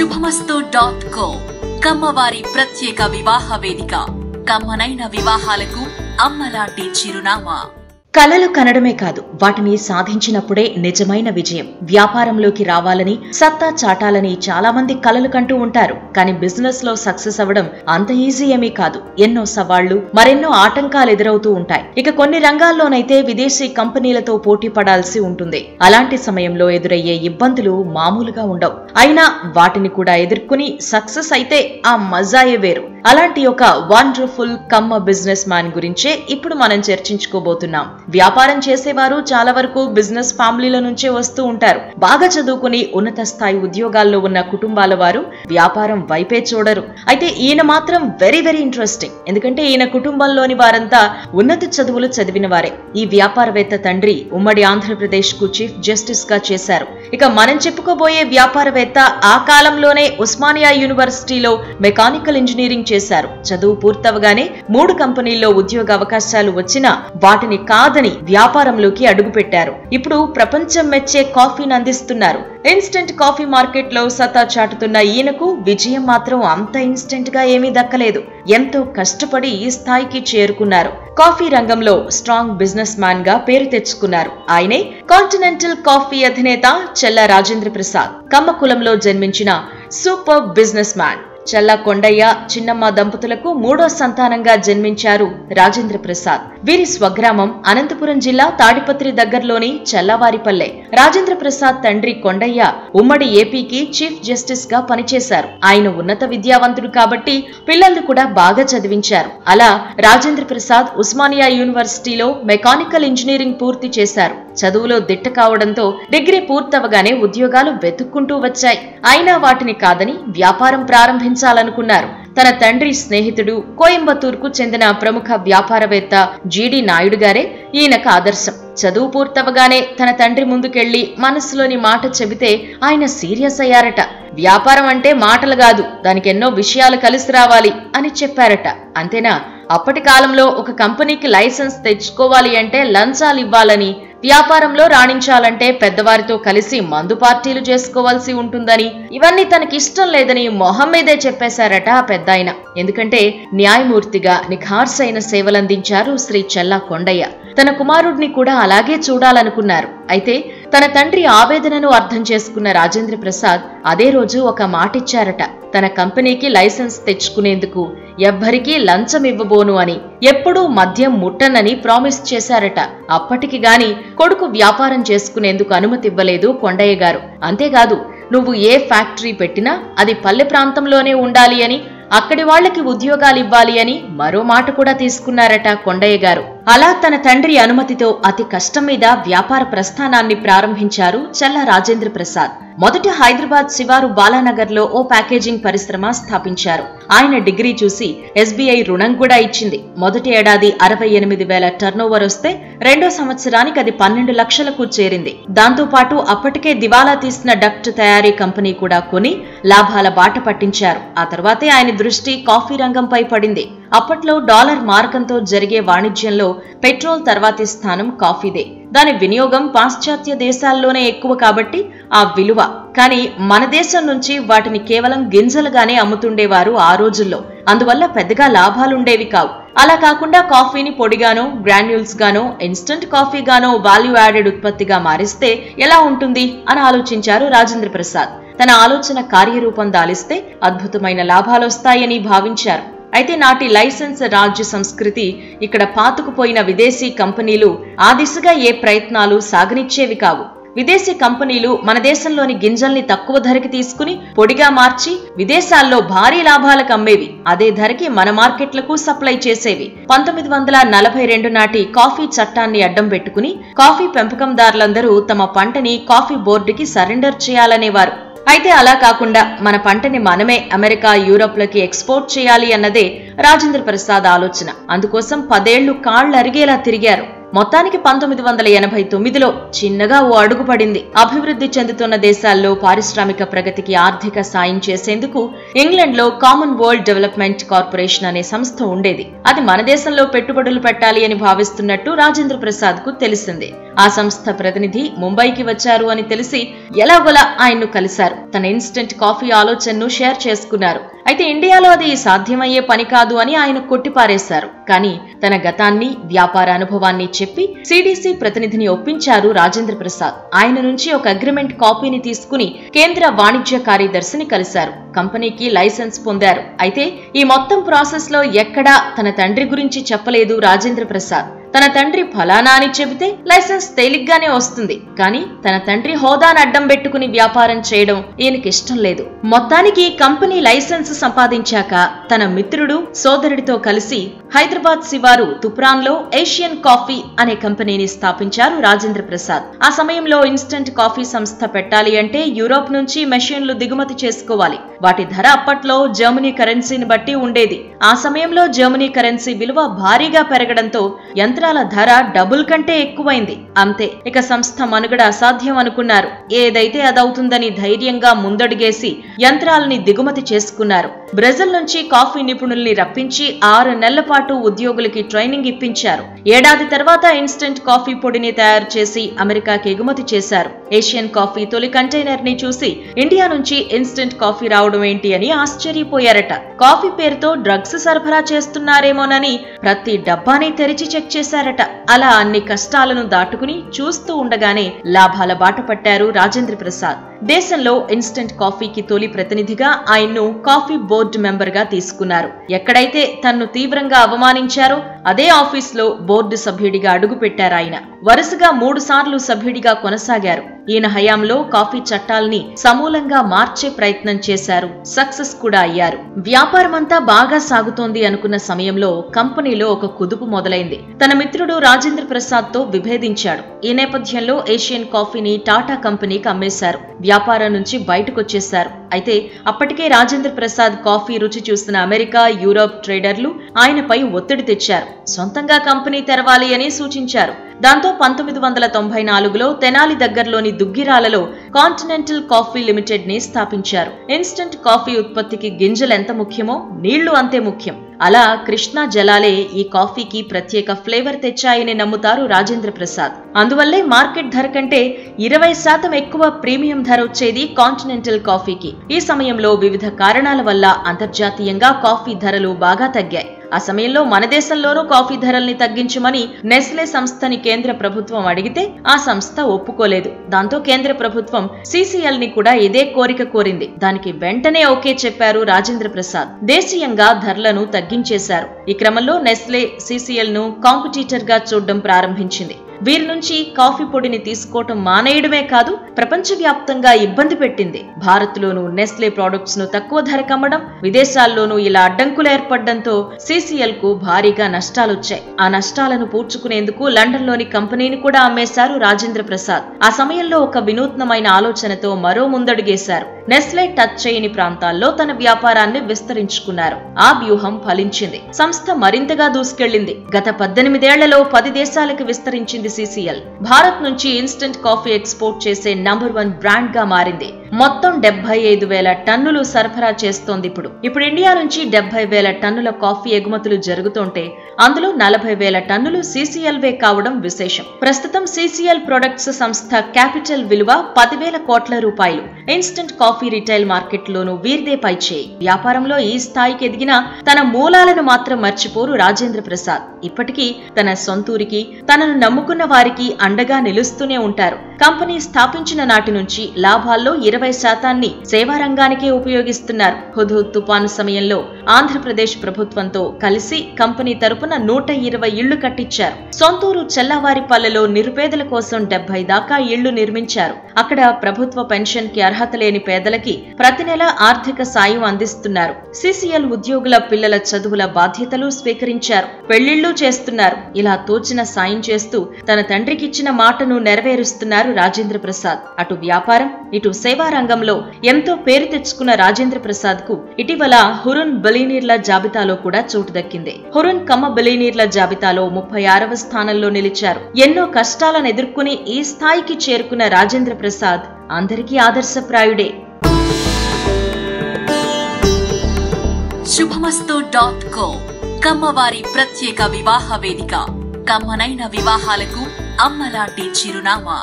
శుభమస్తు.co కమ్మవారి ప్రత్యేక వివాహ వేదిక. కమ్మనైన వివాహాలకు అమ్మలాంటి చిరునామా. కలలు కనడమే కాదు, వాటిని సాధించినప్పుడే నిజమైన విజయం. వ్యాపారంలోకి రావాలని, సత్తా చాటాలని చాలా మంది కలలు కంటూ ఉంటారు. కానీ బిజినెస్ లో సక్సెస్ అవ్వడం అంత ఈజీ ఏమీ కాదు. ఎన్నో సవాళ్లు, మరెన్నో ఆటంకాలు ఎదురవుతూ ఉంటాయి. ఇక కొన్ని రంగాల్లోనైతే విదేశీ కంపెనీలతో పోటీ పడాల్సి ఉంటుంది. అలాంటి సమయంలో ఎదురయ్యే ఇబ్బందులు మామూలుగా ఉండవు. అయినా వాటిని కూడా ఎదుర్కొని సక్సెస్ అయితే ఆ మజాయే వేరు. అలాంటి ఒక వండర్ఫుల్ కమ్మ బిజినెస్ మ్యాన్ గురించే ఇప్పుడు మనం చర్చించుకోబోతున్నాం. వ్యాపారం చేసేవారు చాలా వరకు బిజినెస్ ఫ్యామిలీల నుంచే వస్తూ ఉంటారు. బాగా చదువుకుని ఉన్నత స్థాయి ఉద్యోగాల్లో ఉన్న కుటుంబాల వారు వ్యాపారం వైపే చూడరు. అయితే ఈయన మాత్రం వెరీ ఇంట్రెస్టింగ్. ఎందుకంటే ఈయన కుటుంబంలోని వారంతా ఉన్నత చదువులు చదివిన వారే. ఈ వ్యాపారవేత్త తండ్రి ఉమ్మడి ఆంధ్రప్రదేశ్ కు చీఫ్ జస్టిస్ గా చేశారు. ఇక మనం చెప్పుకోబోయే వ్యాపారవేత్త ఆ కాలంలోనే ఉస్మానియా యూనివర్సిటీలో మెకానికల్ ఇంజనీరింగ్ చేశారు. చదువు పూర్తవగానే 3 కంపెనీల్లో ఉద్యోగ అవకాశాలు వచ్చినా వాటిని కాదని వ్యాపారంలోకి అడుగుపెట్టారు. ఇప్పుడు ప్రపంచం మెచ్చే కాఫీని అందిస్తున్నారు. ఇన్స్టెంట్ కాఫీ మార్కెట్ లో సత్తా చాటుతున్న ఈయనకు విజయం మాత్రం అంత ఇన్స్టెంట్ గా ఏమీ దక్కలేదు. ఎంతో కష్టపడి ఈ స్థాయికి చేరుకున్నారు. కాఫీ రంగంలో స్ట్రాంగ్ బిజినెస్ మ్యాన్ గా పేరు తెచ్చుకున్నారు. ఆయనే కాంటినెంటల్ కాఫీ అధినేత చెల్లా రాజేంద్ర ప్రసాద్. కమ్మ కులంలో జన్మించిన సూపర్ బిజినెస్ మ్యాన్. చెల్లా కొండయ్య, చిన్నమ్మ దంపతులకు 3వ సంతానంగా జన్మించారు రాజేంద్ర ప్రసాద్. వీరి స్వగ్రామం అనంతపురం జిల్లా తాడిపత్రి దగ్గరలోని చెల్లవారిపల్లె. రాజేంద్ర ప్రసాద్ తండ్రి కొండయ్య ఉమ్మడి ఏపీకి చీఫ్ జస్టిస్ గా పనిచేశారు. ఆయన ఉన్నత విద్యావంతుడు కాబట్టి పిల్లల్ని కూడా బాగా చదివించారు. అలా రాజేంద్ర ప్రసాద్ ఉస్మానియా యూనివర్సిటీలో మెకానికల్ ఇంజనీరింగ్ పూర్తి చేశారు. చదువులో దిట్ట కావడంతో డిగ్రీ పూర్తవగానే ఉద్యోగాలు వెతుక్కుంటూ వచ్చాయి. అయినా వాటిని కాదని వ్యాపారం ప్రారంభించాలనుకున్నారు. తన తండ్రి స్నేహితుడు, కోయంబత్తూర్కు చెందిన ప్రముఖ వ్యాపారవేత్త జీడి నాయుడు గారే ఈయనకు ఆదర్శం. చదువు పూర్తవగానే తన తండ్రి ముందుకెళ్లి మనసులోని మాట చెబితే ఆయన సీరియస్ అయ్యారట. వ్యాపారం అంటే మాటలు కాదు, దానికి ఎన్నో విషయాలు కలిసి రావాలి అని చెప్పారట. అంతేనా, అప్పటి కాలంలో ఒక కంపెనీకి లైసెన్స్ తెచ్చుకోవాలి అంటే లంచాలు ఇవ్వాలని, వ్యాపారంలో రాణించాలంటే పెద్దవారితో కలిసి మందు పార్టీలు చేసుకోవాల్సి ఉంటుందని, ఇవన్నీ తనకిష్టం లేదని మొహం మీదే చెప్పేశారట ఆ పెద్దాయన. ఎందుకంటే న్యాయమూర్తిగా నిఖార్సైన సేవలందించారు శ్రీ చెల్లా కొండయ్య. తన కుమారుడిని కూడా అలాగే చూడాలనుకున్నారు. అయితే తన తండ్రి ఆవేదనను అర్థం చేసుకున్న రాజేంద్ర ప్రసాద్ అదే రోజు ఒక మాటిచ్చారట. తన కంపెనీకి లైసెన్స్ తెచ్చుకునేందుకు ఎవ్వరికీ లంచం ఇవ్వబోను అని, ఎప్పుడూ మద్యం ముట్టనని ప్రామిస్ చేశారట. అప్పటికి గాని కొడుకు వ్యాపారం చేసుకునేందుకు అనుమతి ఇవ్వలేదు కొండయ్య గారు. అంతేకాదు, నువ్వు ఏ ఫ్యాక్టరీ పెట్టినా అది పల్లె ప్రాంతంలోనే ఉండాలి అని, అక్కడి వాళ్లకి ఉద్యోగాలు ఇవ్వాలి అని మరో మాట కూడా తీసుకున్నారట కొండయ్య గారు. అలా తన తండ్రి అనుమతితో అతి కష్టం మీద వ్యాపార ప్రస్థానాన్ని ప్రారంభించారు చెల్లా రాజేంద్ర ప్రసాద్. మొదట హైదరాబాద్ శివారు బాలానగర్ లో ఓ ప్యాకేజింగ్ పరిశ్రమ స్థాపించారు. ఆయన డిగ్రీ చూసి SBI రుణం కూడా ఇచ్చింది. మొదటి ఏడాది 68,000 టర్నోవర్ వస్తే రెండో సంవత్సరానికి అది 12 లక్షలకు చేరింది. దాంతో పాటు అప్పటికే దివాలా తీసిన డక్ట్ తయారీ కంపెనీ కూడా కొని లాభాల బాట పట్టించారు. ఆ తర్వాతే ఆయన దృష్టి కాఫీ రంగంపై పడింది. అప్పట్లో డాలర్ మార్గంతో జరిగే వాణిజ్యంలో పెట్రోల్ తర్వాతి స్థానం కాఫీదే. దాని వినియోగం పాశ్చాత్య దేశాల్లోనే ఎక్కువ కాబట్టి ఆ విలువ. కానీ మన దేశం నుంచి వాటిని కేవలం గింజలుగానే అమ్ముతుండేవారు ఆ రోజుల్లో. అందువల్ల పెద్దగా లాభాలుండేవి కావు. అలా కాకుండా కాఫీని పొడిగానో, గ్రాన్యూల్స్ గానో, ఇన్స్టంట్ కాఫీ గానో వాల్యూ యాడెడ్ ఉత్పత్తిగా మారిస్తే ఎలా ఉంటుంది అని ఆలోచించారు రాజేంద్ర ప్రసాద్. తన ఆలోచన కార్యరూపం దాలిస్తే అద్భుతమైన లాభాలొస్తాయని భావించారు. అయితే నాటి లైసెన్స్ రాజ్య సంస్కృతి, ఇక్కడ పాతుకుపోయిన విదేశీ కంపెనీలు ఆ దిశగా ఏ ప్రయత్నాలు సాగనిచ్చేవి కావు. విదేశీ కంపెనీలు మన దేశంలోని గింజల్ని తక్కువ ధరకి తీసుకుని పొడిగా మార్చి విదేశాల్లో భారీ లాభాలకు అమ్మేవి. అదే ధరకి మన మార్కెట్లకు సప్లై చేసేవి. 1942 నాటి కాఫీ చట్టాన్ని అడ్డం పెట్టుకుని కాఫీ పెంపకందారులందరూ తమ పంటని కాఫీ బోర్డుకి సరెండర్ చేయాలనేవారు. అయితే అలా కాకుండా మన పంటని మనమే అమెరికా, యూరోప్లకి ఎక్స్పోర్ట్ చేయాలి అన్నదే రాజేంద్ర ప్రసాద్ ఆలోచన. అందుకోసం 10 ఏళ్లు కాళ్లు అరిగేలా తిరిగారు. మొత్తానికి 1989లో చిన్నగా ఓ అడుగు పడింది. అభివృద్ధి చెందుతున్న దేశాల్లో పారిశ్రామిక ప్రగతికి ఆర్థిక సాయం చేసేందుకు ఇంగ్లాండ్లో కామన్వెల్త్ డెవలప్మెంట్ కార్పొరేషన్ అనే సంస్థ ఉండేది. అది మన దేశంలో పెట్టుబడులు పెట్టాలి అని భావిస్తున్నట్టు రాజేంద్ర ప్రసాద్ కు తెలిసింది. ఆ సంస్థ ప్రతినిధి ముంబైకి వచ్చారు అని తెలిసి ఎలాగోలా ఆయన్ను కలిశారు. తన ఇన్స్టెంట్ కాఫీ ఆలోచనను షేర్ చేసుకున్నారు. అయితే ఇండియాలో అది సాధ్యమయ్యే పని కాదు అని ఆయన కొట్టిపారేశారు. కానీ తన గతాన్ని, వ్యాపార అనుభవాన్ని చెప్పి సిడిసి ప్రతినిధిని ఒప్పించారు రాజేంద్ర ప్రసాద్. ఆయన నుంచి ఒక అగ్రిమెంట్ కాపీని తీసుకుని కేంద్ర వాణిజ్య కార్యదర్శిని కలిశారు. కంపెనీకి లైసెన్స్ పొందారు. అయితే ఈ మొత్తం ప్రాసెస్ లో ఎక్కడా తన తండ్రి గురించి చెప్పలేదు రాజేంద్ర ప్రసాద్. తన తండ్రి ఫలానా అని చెబితే లైసెన్స్ తేలిగ్గానే వస్తుంది, కానీ తన తండ్రి హోదాను అడ్డం పెట్టుకుని వ్యాపారం చేయడం ఈయనకిష్టం లేదు. మొత్తానికి కంపెనీ లైసెన్స్ సంపాదించాక తన మిత్రుడు, సోదరుడితో కలిసి హైదరాబాద్ శివారు తుప్రాన్లో ఏషియన్ కాఫీ అనే కంపెనీని స్థాపించారు రాజేంద్ర ప్రసాద్. ఆ సమయంలో ఇన్స్టెంట్ కాఫీ సంస్థ పెట్టాలి అంటే యూరోప్ నుంచి మెషిన్లు దిగుమతి చేసుకోవాలి. వాటి ధర అప్పట్లో జర్మనీ కరెన్సీని బట్టి ఉండేది. ఆ సమయంలో జర్మనీ కరెన్సీ విలువ భారీగా పెరగడంతో యంత్రాల ధర డబుల్ కంటే ఎక్కువైంది. అంతే, ఇక సంస్థ మనుగడ అసాధ్యం అనుకున్నారు. ఏదైతే అదవుతుందని ధైర్యంగా ముందడుగేసి యంత్రాలని దిగుమతి చేసుకున్నారు. బ్రెజిల్ నుంచి కాఫీ నిపుణుల్ని రప్పించి 6 నెలల పాటు ఉద్యోగులకి ట్రైనింగ్ ఇప్పించారు. ఏడాది తర్వాత ఇన్స్టెంట్ కాఫీ పొడిని తయారు చేసి అమెరికాకి ఎగుమతి చేశారు. ఏషియన్ కాఫీ తొలి కంటైనర్ ని చూసి ఇండియా నుంచి ఇన్స్టెంట్ కాఫీ రావడం ఏంటి అని ఆశ్చర్యపోయారట. కాఫీ పేరుతో డ్రగ్స్ సరఫరా చేస్తున్నారేమోనని ప్రతి డబ్బాని తెరిచి చెక్ చేశారట. అలా అన్ని కష్టాలను దాటుకుని చూస్తూ ఉండగానే లాభాల బాట పట్టారు రాజేంద్ర ప్రసాద్. దేశంలో ఇన్స్టెంట్ కాఫీకి తొలి ప్రతినిధిగా ఆయన్ను కాఫీ బోర్డు మెంబర్ గా తీసుకున్నారు. ఎక్కడైతే తన్ను తీవ్రంగా అవమానించారో అదే ఆఫీస్లో బోర్డు సభ్యుడిగా అడుగుపెట్టారు ఆయన. వరుసగా 3 సార్లు సభ్యుడిగా కొనసాగారు. ఈయన హయాంలో కాఫీ చట్టాల్ని సమూలంగా మార్చే ప్రయత్నం చేశారు. సక్సెస్ కూడా అయ్యారు. వ్యాపారమంతా బాగా సాగుతోంది అనుకున్న సమయంలో కంపెనీలో ఒక కుదుపు మొదలైంది. తన మిత్రుడు రాజేంద్ర ప్రసాద్ తో విభేదించాడు. ఈ నేపథ్యంలో ఏషియన్ కాఫీని టాటా కంపెనీకి అమ్మేశారు. వ్యాపారం నుంచి బయటకొచ్చేశారు. అయితే అప్పటికే రాజేంద్ర ప్రసాద్ కాఫీ రుచి చూసిన అమెరికా, యూరోప్ ట్రేడర్లు ఆయనపై ఒత్తిడి తెచ్చారు. సొంతంగా కంపెనీ తెరవాలి అని సూచించారు. దాంతో 1994లో తెనాలి దగ్గరలోని దుగ్గిరాలలో కాంటినెంటల్ కాఫీ లిమిటెడ్ ని స్థాపించారు. ఇన్స్టెంట్ కాఫీ ఉత్పత్తికి గింజలు ఎంత ముఖ్యమో నీళ్లు అంతే ముఖ్యం. అలా కృష్ణా జలాలే ఈ కాఫీకి ప్రత్యేక ఫ్లేవర్ తెచ్చాయని నమ్ముతారు రాజేంద్ర ప్రసాద్. అందువల్లే మార్కెట్ ధర కంటే 20% ఎక్కువ ప్రీమియం ధర వచ్చేది కాంటినెంటల్ కాఫీకి. ఈ సమయంలో వివిధ కారణాల వల్ల అంతర్జాతీయంగా కాఫీ ధరలు బాగా తగ్గాయి. ఆ సమయంలో మన దేశంలోనూ కాఫీ ధరల్ని తగ్గించమని నెస్లే సంస్థని కేంద్ర ప్రభుత్వం అడిగితే ఆ సంస్థ ఒప్పుకోలేదు. దాంతో కేంద్ర ప్రభుత్వం సిసిఎల్ ని కూడా ఇదే కోరిక కోరింది. దానికి వెంటనే ఓకే చెప్పారు రాజేంద్ర ప్రసాద్. దేశీయంగా ధరలను తగ్గించేశారు. ఈ క్రమంలో నెస్లే సిసిఎల్ ను కాంపిటీటర్ గా చూడడం ప్రారంభించింది. వీరి నుంచి కాఫీ పొడిని తీసుకోవటం మానేయడమే కాదు, ప్రపంచవ్యాప్తంగా ఇబ్బంది పెట్టింది. భారత్లోనూ నెస్లే ప్రొడక్ట్స్ ను తక్కువ ధరకు అమ్మడం, విదేశాల్లోనూ ఇలా అడ్డంకులు ఏర్పడడంతో సిసిఎల్ కు భారీగా నష్టాలొచ్చాయి. ఆ నష్టాలను పూడ్చుకునేందుకు లండన్లోని కంపెనీని కూడా అమ్మేశారు రాజేంద్ర ప్రసాద్. ఆ సమయంలో ఒక వినూత్నమైన ఆలోచనతో మరో ముందడుగేశారు. నెస్లే టచ్ చేయని ప్రాంతాల్లో తన వ్యాపారాన్ని విస్తరించుకున్నారు. ఆ వ్యూహం ఫలించింది. సంస్థ మరింతగా దూసుకెళ్లింది. గత 18 ఏళ్లలో 10 దేశాలకు విస్తరించింది సిసిఎల్. భారత్ నుంచి ఇన్స్టెంట్ కాఫీ ఎక్స్పోర్ట్ చేసే నంబర్ 1 బ్రాండ్ గా మారింది. మొత్తం 75,000 టన్నులు సరఫరా చేస్తోంది. ఇప్పుడు ఇండియా నుంచి 70,000 టన్నుల కాఫీ ఎగుమతులు జరుగుతుంటే అందులో 40,000 టన్నులు సిసిఎల్ వే కావడం విశేషం. ప్రస్తుతం సిసిఎల్ ప్రొడక్ట్స్ సంస్థ క్యాపిటల్ విలువ 10,000 కోట్ల రూపాయలు. ఇన్స్టెంట్ కాఫీ రిటైల్ మార్కెట్ లోనూ వీరిదే పైచేయి. వ్యాపారంలో ఈ స్థాయికి ఎదిగినా తన మూలాలను మాత్రం మర్చిపోరు రాజేంద్ర ప్రసాద్. ఇప్పటికీ తన సొంతూరికి, తనను నమ్ముకున్న వారికి అండగా నిలుస్తూనే ఉంటారు. కంపెనీ స్థాపించిన నాటి నుంచి లాభాల్లో 20% సేవా రంగానికే ఉపయోగిస్తున్నారు. హుద్హుద్ తుపాను సమయంలో ఆంధ్రప్రదేశ్ ప్రభుత్వంతో కలిసి కంపెనీ తరపున 120 ఇళ్లు కట్టించారు. సొంతూరు చెల్లావారిపల్లెలో నిరుపేదల కోసం 70 దాకా ఇళ్లు నిర్మించారు. అక్కడ ప్రభుత్వ పెన్షన్ కి అర్హత లేని పేదలకి ప్రతి నెల ఆర్థిక సాయం అందిస్తున్నారు. సిసిఎల్ ఉద్యోగుల పిల్లల చదువుల బాధ్యతలు స్వీకరించారు. పెళ్లిళ్లు చేస్తున్నారు. ఇలా తోచిన సాయం చేస్తూ తన తండ్రికిచ్చిన మాటను నెరవేరుస్తున్నారు రాజేంద్ర ప్రసాద్. అటు వ్యాపారం, ఇటు సేవా రంగంలో ఎంతో పేరు తెచ్చుకున్న రాజేంద్ర ప్రసాద్ కు ఇటీవల హురున్ బిలియనీర్ల జాబితాలో కూడా చోటు దక్కింది. హురున్ కమ్మ బిలియనీర్ల జాబితాలో 36వ స్థానంలో నిలిచారు. ఎన్నో కష్టాలను ఎదుర్కొని ఈ స్థాయికి చేరుకున్న రాజేంద్ర ప్రసాద్ అందరికీ ఆదర్శప్రాయుడే. శుభమస్తు.co కమ్మవారి ప్రత్యేక వివాహ వేదిక. కమ్మనైన వివాహాలకు అమ్మలాంటి చిరునామా.